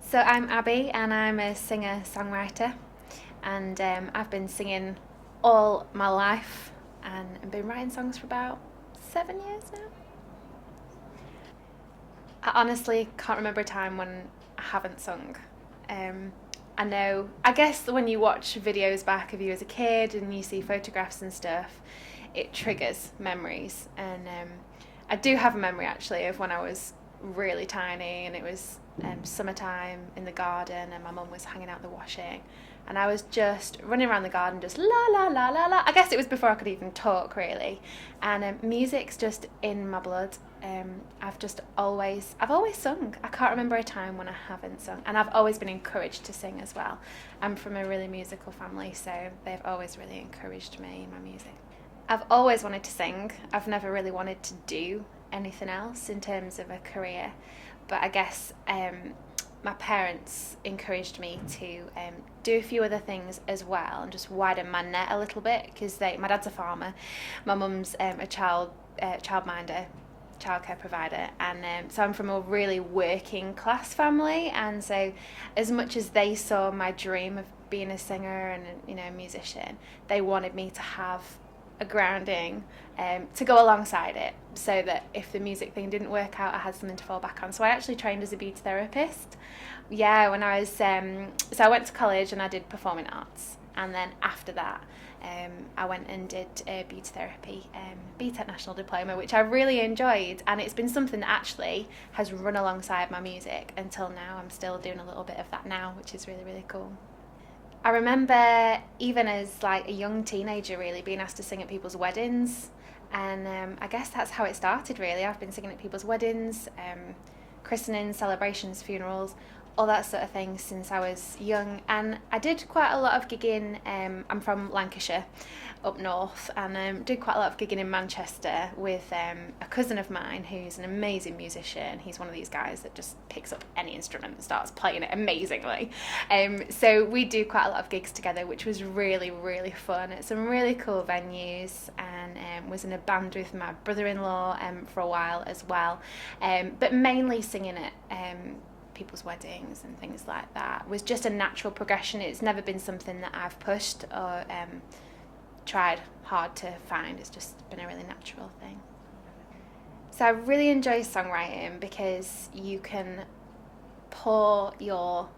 So I'm Abby and I'm a singer-songwriter and I've been singing all my life and I've been writing songs for about 7 years now. I honestly can't remember a time when I haven't sung. Um, I guess when you watch videos back of you as a kid and you see photographs and stuff, it triggers memories. And I do have a memory actually of when I was really tiny and it was summertime in the garden and my mum was hanging out the washing and I was just running around the garden just la la la la la. I guess it was before I could even talk really, and music's just in my blood. I've always sung. I can't remember a time when I haven't sung, and I've always been encouraged to sing as well. I'm from a really musical family, so they've always really encouraged me in my music. I've always wanted to sing. I've never really wanted to do anything else in terms of a career, but I guess my parents encouraged me to do a few other things as well and just widen my net a little bit because my dad's a farmer, my mum's a childminder, childcare provider, and so I'm from a really working class family, and so as much as they saw my dream of being a singer and a musician, they wanted me to have a grounding to go alongside it so that if the music thing didn't work out I had something to fall back on. So I actually trained as a beauty therapist. Yeah, when I was so I went to college and I did performing arts, and then after that I went and did beauty therapy, BTEC National Diploma, which I really enjoyed, and it's been something that actually has run alongside my music until now. I'm still doing a little bit of that now, which is really, really cool. I remember even as like a young teenager really being asked to sing at people's weddings, and I guess that's how it started really. I've been singing at people's weddings, christenings, celebrations, funerals, all that sort of thing since I was young, and I did quite a lot of gigging. I'm from Lancashire up north, and did quite a lot of gigging in Manchester with a cousin of mine who's an amazing musician. He's one of these guys that just picks up any instrument and starts playing it amazingly. So we do quite a lot of gigs together, which was really, really fun at some really cool venues, and was in a band with my brother-in-law for a while as well, but mainly singing at people's weddings and things like that was just a natural progression. It's never been something that I've pushed or tried hard to find. It's just been a really natural thing. So I really enjoy songwriting because you can pour your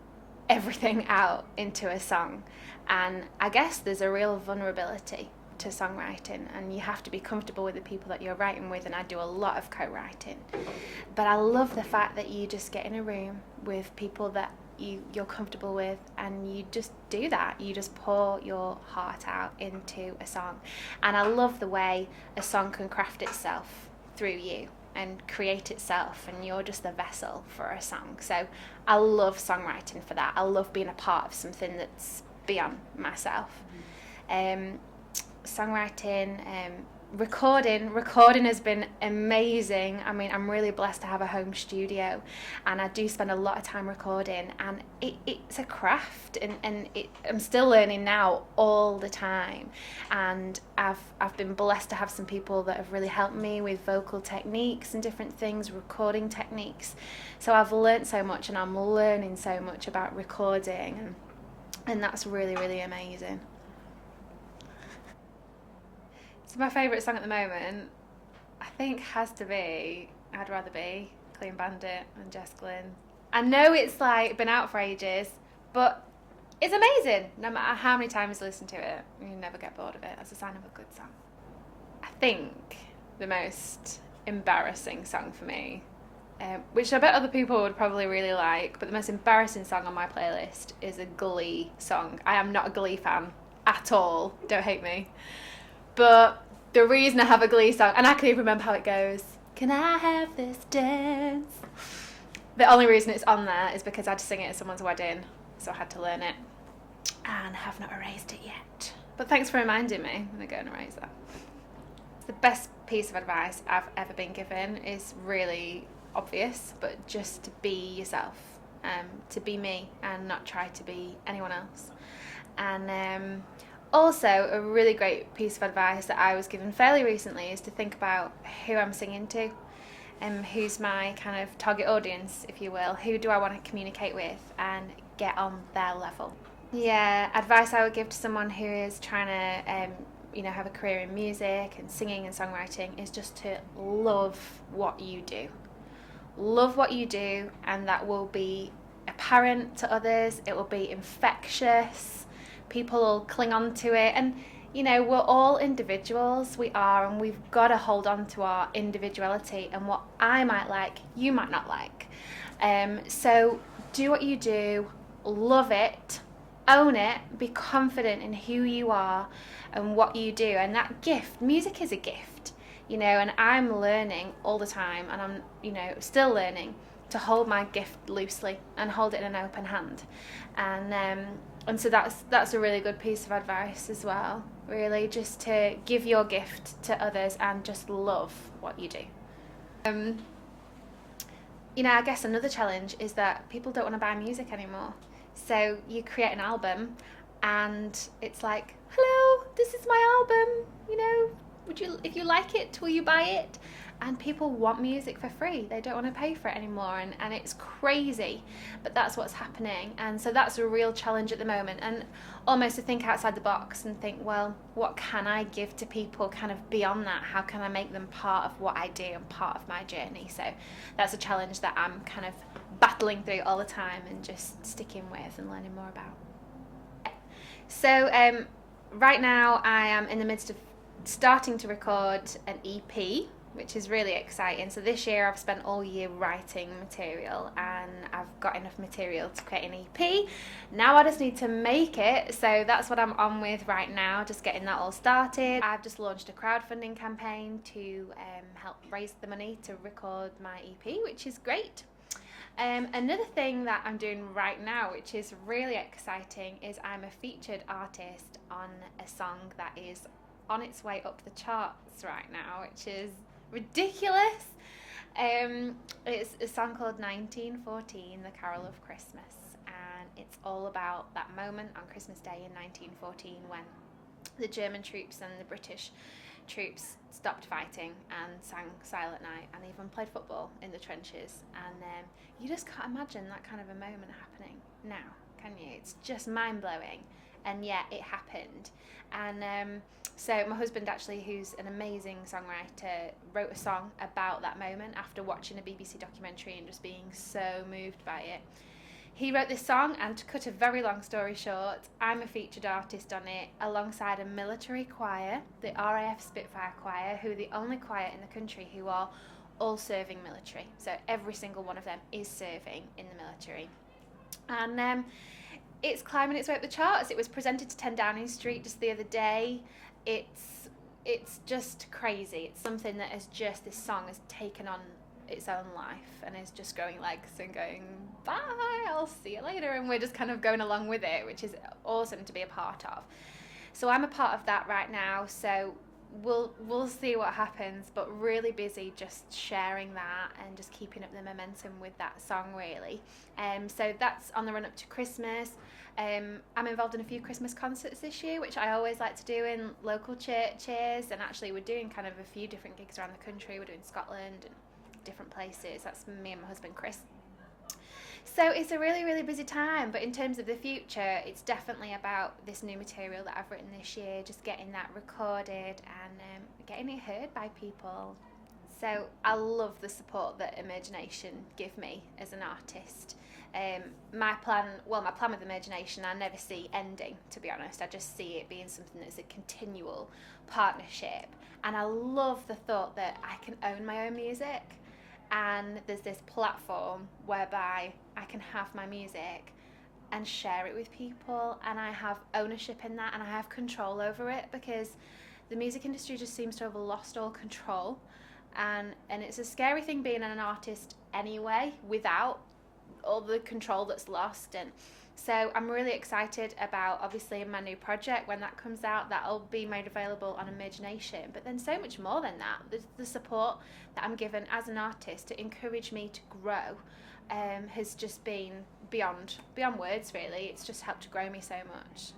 everything out into a song, and I guess there's a real vulnerability to songwriting, and you have to be comfortable with the people that you're writing with, and I do a lot of co-writing, but I love the fact that you just get in a room with people that you're comfortable with, and you just do that. You just pour your heart out into a song, and I love the way a song can craft itself through you and create itself, and you're just the vessel for a song. So I love songwriting for that. I love being a part of something that's beyond myself. Songwriting, recording has been amazing. I mean, I'm really blessed to have a home studio, and I do spend a lot of time recording, and it's a craft, and I'm still learning now all the time, and I've been blessed to have some people that have really helped me with vocal techniques and different things, recording techniques. So I've learnt so much, and I'm learning so much about recording, and that's really, really amazing. So my favourite song at the moment, I think, has to be I'd Rather Be, Clean Bandit and Jess Glynn. I know it's like been out for ages, but it's amazing. No matter how many times you listen to it, you never get bored of it. That's a sign of a good song. I think the most embarrassing song for me, which I bet other people would probably really like, but the most embarrassing song on my playlist is a Glee song. I am not a Glee fan at all. Don't hate me. But the reason I have a Glee song, and I can even remember how it goes, can I have this dance? The only reason it's on there is because I had to sing it at someone's wedding, so I had to learn it, and I have not erased it yet. But thanks for reminding me. I'm going to go and erase that. The best piece of advice I've ever been given is really obvious, but just to be yourself, to be me and not try to be anyone else. And also, a really great piece of advice that I was given fairly recently is to think about who I'm singing to. who's my kind of target audience, if you will, who do I want to communicate with and get on their level. Yeah, advice I would give to someone who is trying to have a career in music and singing and songwriting is just to love what you do. Love what you do, and that will be apparent to others. It will be infectious. People will cling on to it, and we're all individuals. We are, and we've got to hold on to our individuality, and what I might like, you might not like. So do what you do, love it, own it, be confident in who you are and what you do. And that gift, music is a gift, and I'm learning all the time, and I'm, still learning to hold my gift loosely and hold it in an open hand. And so that's a really good piece of advice as well, really, just to give your gift to others and just love what you do. I guess another challenge is that people don't want to buy music anymore. So you create an album and it's like, hello, this is my album, if you like it, will you buy it? And people want music for free. They don't want to pay for it anymore, and it's crazy, but that's what's happening. And so that's a real challenge at the moment, and almost to think outside the box and think, well, what can I give to people kind of beyond that? How can I make them part of what I do and part of my journey? So that's a challenge that I'm kind of battling through all the time and just sticking with and learning more about. So right now I am in the midst of starting to record an EP, which is really exciting. So this year I've spent all year writing material, and I've got enough material to create an EP. Now I just need to make it, so that's what I'm on with right now, just getting that all started. I've just launched a crowdfunding campaign to help raise the money to record my EP, which is great. Another thing that I'm doing right now, which is really exciting, is I'm a featured artist on a song that is on its way up the charts right now, which is ridiculous. It's a song called 1914, The Carol of Christmas, and it's all about that moment on Christmas Day in 1914 when the German troops and the British troops stopped fighting and sang Silent Night and even played football in the trenches. And you just can't imagine that kind of a moment happening now, can you? It's just mind-blowing, and yet it happened. And so my husband, actually, who's an amazing songwriter, wrote a song about that moment after watching a BBC documentary and just being so moved by it. He wrote this song, and to cut a very long story short, I'm a featured artist on it alongside a military choir, the RAF Spitfire Choir, who are the only choir in the country who are all serving military. So every single one of them is serving in the military. And it's climbing its way up the charts. It was presented to 10 Downing Street just the other day. It's just crazy. It's something that this song has taken on its own life and is just growing legs and going, bye, I'll see you later. And we're just kind of going along with it, which is awesome to be a part of. So I'm a part of that right now. So we'll see what happens, but really busy just sharing that and just keeping up the momentum with that song, really. So that's on the run up to Christmas. I'm involved in a few Christmas concerts this year, which I always like to do in local churches, and actually we're doing kind of a few different gigs around the country. We're doing Scotland and different places. That's me and my husband Chris. So it's a really, really busy time, but in terms of the future, it's definitely about this new material that I've written this year, just getting that recorded and getting it heard by people. So I love the support that emergeination give me as an artist. My plan with emergeination, I never see ending, to be honest. I just see it being something that's a continual partnership, and I love the thought that I can own my own music. And there's this platform whereby I can have my music and share it with people, and I have ownership in that, and I have control over it, because the music industry just seems to have lost all control, and it's a scary thing being an artist anyway without all the control that's lost. And so I'm really excited about, obviously, my new project. When that comes out, that'll be made available on Emergeination. But then so much more than that. The support that I'm given as an artist to encourage me to grow has just been beyond words, really. It's just helped to grow me so much.